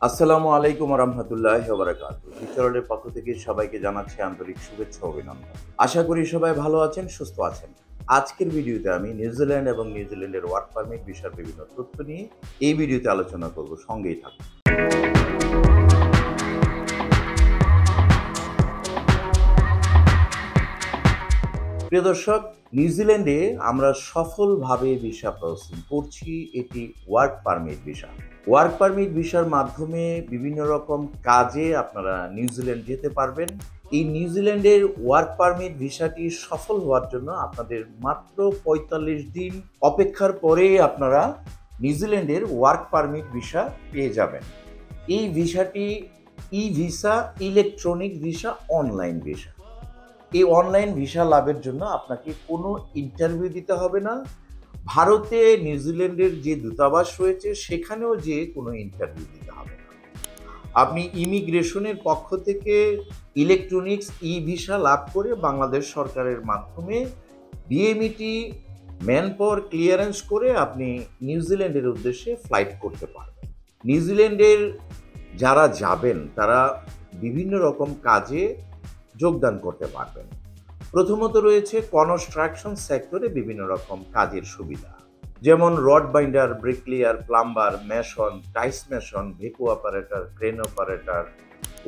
আসসালামু আলাইকুম রহমতুল্লাহ বারাকাত। বিচরণের পক্ষ থেকে সবাইকে জানাচ্ছি আন্তরিক শুভেচ্ছা ও অভিনন্দন। আশা করি সবাই ভালো আছেন, সুস্থ আছেন। আজকের ভিডিওতে আমি নিউজিল্যান্ড এবং নিউজিল্যান্ডের ওয়ার্ক পারমিট বিষয়ের বিভিন্ন তথ্য নিয়ে এই ভিডিওতে আলোচনা করব। সঙ্গেই থাকুন। প্রিয় দর্শক, নিউজিল্যান্ডে আমরা সফলভাবে ভিসা প্রসেসিং করছি। এটি work permit visa. Work permit ভিসার মাধ্যমে বিভিন্ন রকম কাজে আপনারা নিউজিল্যান্ড যেতে পারবেন। এই নিউজিল্যান্ডের ওয়ার্ক পারমিট ভিসাটি সফল হওয়ার জন্য আপনাদের মাত্র ৪৫ দিন অপেক্ষার পরেই আপনারা নিউজিল্যান্ডের ওয়ার্ক পারমিট ভিসা পেয়ে যাবেন। এই ভিসাটি e visa, electronic visa, online visa. এই অনলাইন ভিসা লাভের জন্য আপনাকে কোনো ইন্টারভিউ দিতে হবে না। ভারতে নিউজিল্যান্ডের যে দূতাবাস রয়েছে সেখানেও যে কোনো ইন্টারভিউ দিতে হবে না। আপনি ইমিগ্রেশনের পক্ষ থেকে ইলেকট্রনিক্স ই ভিসা লাভ করে বাংলাদেশ সরকারের মাধ্যমে ডিএমইটি ম্যান পাওয়ার ক্লিয়ারেন্স করে আপনি নিউজিল্যান্ডের উদ্দেশ্যে ফ্লাইট করতে পারবেন। নিউজিল্যান্ডের যারা যাবেন তারা বিভিন্ন রকম কাজে যোগদান করতে পারবেন। প্রথমত রয়েছে কনস্ট্রাকশন সেক্টরে বিভিন্ন রকম কাজের সুবিধা, যেমন rod binder, bricklayer, plumber, mason, tiles mason, ভেকু operator, crane operator,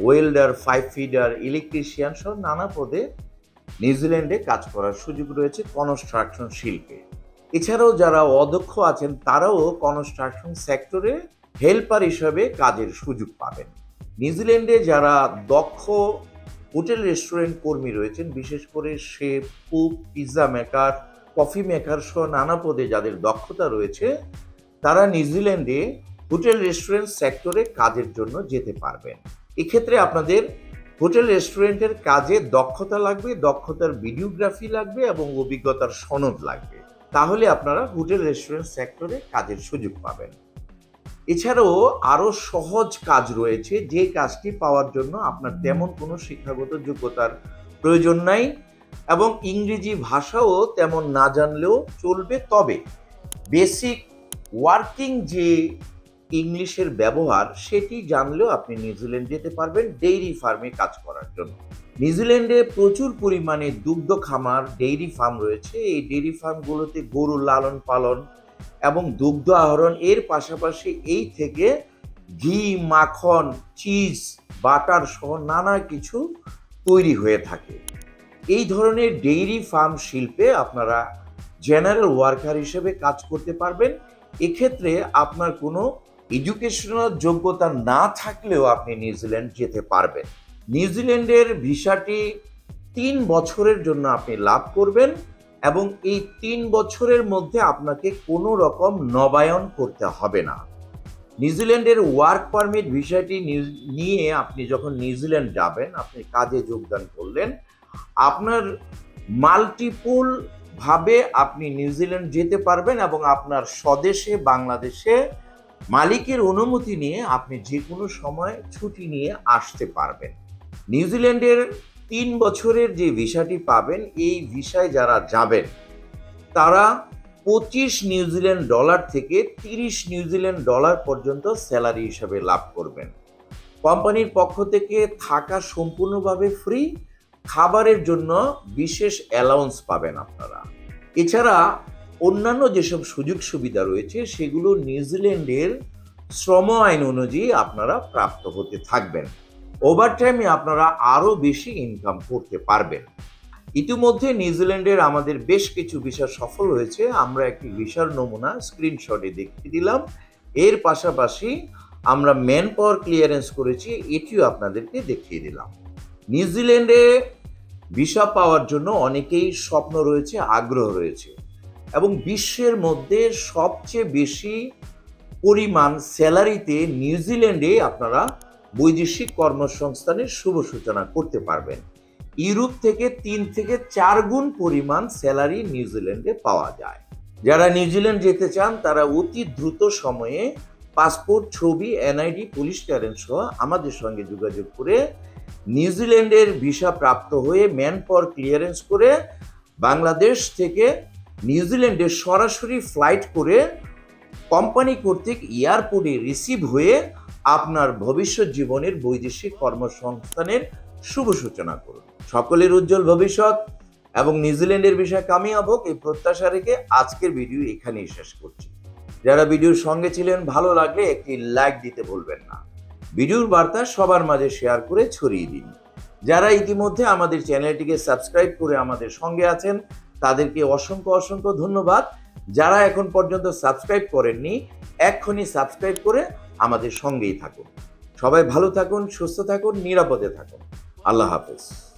welder, pipe fitter, electrician সহ নানা পদে নিউজিল্যান্ডে কাজ করার সুযোগ রয়েছে কনস্ট্রাকশন শিল্পে। এছাড়াও যারা অদক্ষ আছেন তারাও কনস্ট্রাকশন সেক্টরে হেল্পার হিসাবে কাজের সুযোগ পাবেন। নিউজিল্যান্ডে যারা দক্ষ হোটেল রেস্টুরেন্ট কর্মী রয়েছেন, বিশেষ করে chef, cook, pizza maker, coffee maker সহ নানা পদে যাদের দক্ষতা রয়েছে তারা নিউজিল্যান্ডে হোটেল রেস্টুরেন্ট সেক্টরে কাজের জন্য যেতে পারবেন। এক্ষেত্রে আপনাদের হোটেল রেস্টুরেন্টের কাজে দক্ষতা লাগবে, দক্ষতার ভিডিওগ্রাফি লাগবে এবং অভিজ্ঞতার সনদ লাগবে। তাহলে আপনারা হোটেল রেস্টুরেন্ট সেক্টরে কাজের সুযোগ পাবেন। এছাড়াও আরও সহজ কাজ রয়েছে, যে কাজটি পাওয়ার জন্য আপনার তেমন কোনো শিক্ষাগত যোগ্যতার প্রয়োজন নাই এবং ইংরেজি ভাষাও তেমন না জানলেও চলবে। তবে বেসিক ওয়ার্কিং যে ইংলিশের ব্যবহার সেটি জানলেও আপনি নিউজিল্যান্ড যেতে পারবেন ডেইরি ফার্মে কাজ করার জন্য। নিউজিল্যান্ডে প্রচুর পরিমাণে দুগ্ধ খামার, ডেইরি ফার্ম রয়েছে। এই ডেইরি ফার্মগুলোতে গরু লালন পালন এবং দুগ্ধ আহরণ এর পাশাপাশি এই থেকে ঘি, মাখন, চিজ, বাটার সহ নানা কিছু তৈরি হয়ে থাকে। এই ধরনের ডেইরি ফার্ম শিল্পে আপনারা জেনারেল ওয়ার্কার হিসেবে কাজ করতে পারবেন। এক্ষেত্রে আপনার কোনো এডুকেশনাল যোগ্যতা না থাকলেও আপনি নিউজিল্যান্ড যেতে পারবেন। নিউজিল্যান্ডের ভিসাটি ৩ বছরের জন্য আপনি লাভ করবেন এবং এই ৩ বছরের মধ্যে আপনাকে কোনো রকম নবায়ন করতে হবে না। নিউজিল্যান্ডের ওয়ার্ক পারমিট ভিসাটি নিয়ে আপনি যখন নিউজিল্যান্ড যাবেন, আপনি কাজে যোগদান করলেন, আপনার মাল্টিপল ভাবে আপনি নিউজিল্যান্ড যেতে পারবেন এবং আপনার স্বদেশে বাংলাদেশে মালিকের অনুমতি নিয়ে আপনি যে কোনো সময় ছুটি নিয়ে আসতে পারবেন। নিউজিল্যান্ডের ৩ বছরের যে ভিসাটি পাবেন, এই ভিসায় যারা যাবেন তারা ২৫ নিউজিল্যান্ড ডলার থেকে ৩০ নিউজিল্যান্ড ডলার পর্যন্ত স্যালারি হিসাবে লাভ করবেন। কোম্পানির পক্ষ থেকে থাকা সম্পূর্ণভাবে ফ্রি, খাবারের জন্য বিশেষ অ্যালাউন্স পাবেন আপনারা। এছাড়া অন্যান্য যেসব সুযোগ সুবিধা রয়েছে সেগুলো নিউজিল্যান্ডের শ্রম আইন অনুযায়ী আপনারা প্রাপ্ত হতে থাকবেন। ওভারটাইমে আপনারা আরও বেশি ইনকাম করতে পারবেন। ইতিমধ্যে নিউজিল্যান্ডের আমাদের বেশ কিছু ভিসা সফল হয়েছে। আমরা একটি ভিসার নমুনা স্ক্রিনশটে দেখিয়ে দিলাম। এর পাশাপাশি আমরা ম্যান পাওয়ার ক্লিয়ারেন্স করেছি, এটিও আপনাদেরকে দেখিয়ে দিলাম। নিউজিল্যান্ডে ভিসা পাওয়ার জন্য অনেকেই স্বপ্ন রয়েছে, আগ্রহ রয়েছে এবং বিশ্বের মধ্যে সবচেয়ে বেশি পরিমাণ স্যালারিতে নিউজিল্যান্ডে আপনারা বৈদেশিক কর্মসংস্থানের শুভ সূচনা করতে পারবেন। ইউরোপ থেকে ৩ থেকে ৪ গুণ পরিমাণ স্যালারি নিউজিল্যান্ডে পাওয়া যায়। যারা নিউজিল্যান্ড যেতে চান তারা অতি দ্রুত সময়ে পাসপোর্ট, ছবি, এনআইডি, পুলিশ ক্লিয়ারেন্স সহ আমাদের সঙ্গে যোগাযোগ করে নিউজিল্যান্ডের ভিসা প্রাপ্ত হয়ে ম্যান পাওয়ার ক্লিয়ারেন্স করে বাংলাদেশ থেকে নিউজিল্যান্ডে সরাসরি ফ্লাইট করে কোম্পানি কর্তৃক এয়ারপোর্টে রিসিভ হয়ে আপনার ভবিষ্যৎ জীবনের বৈদেশিক কর্মসংস্থানের শুভ সূচনা করুন। সকলের উজ্জ্বল ভবিষ্যৎ এবং নিউজিল্যান্ডের বিষয়ে কামিয়াব হোক এই প্রত্যাশা রেখে আজকের ভিডিও এখানেই শেষ করছি। যারা ভিডিওর সঙ্গে ছিলেন, ভালো লাগলে একটি লাইক দিতে ভুলবেন না। ভিডিওর বার্তা সবার মাঝে শেয়ার করে ছড়িয়ে দিন। যারা ইতিমধ্যে আমাদের চ্যানেলটিকে সাবস্ক্রাইব করে আমাদের সঙ্গে আছেন তাদেরকে অসংখ্য অসংখ্য ধন্যবাদ। যারা এখন পর্যন্ত সাবস্ক্রাইব করেননি, এক্ষুনি সাবস্ক্রাইব করে আমাদের সঙ্গেই থাকুন। সবাই ভালো থাকুন, সুস্থ থাকুন, নিরাপদে থাকুন। আল্লাহ হাফেজ।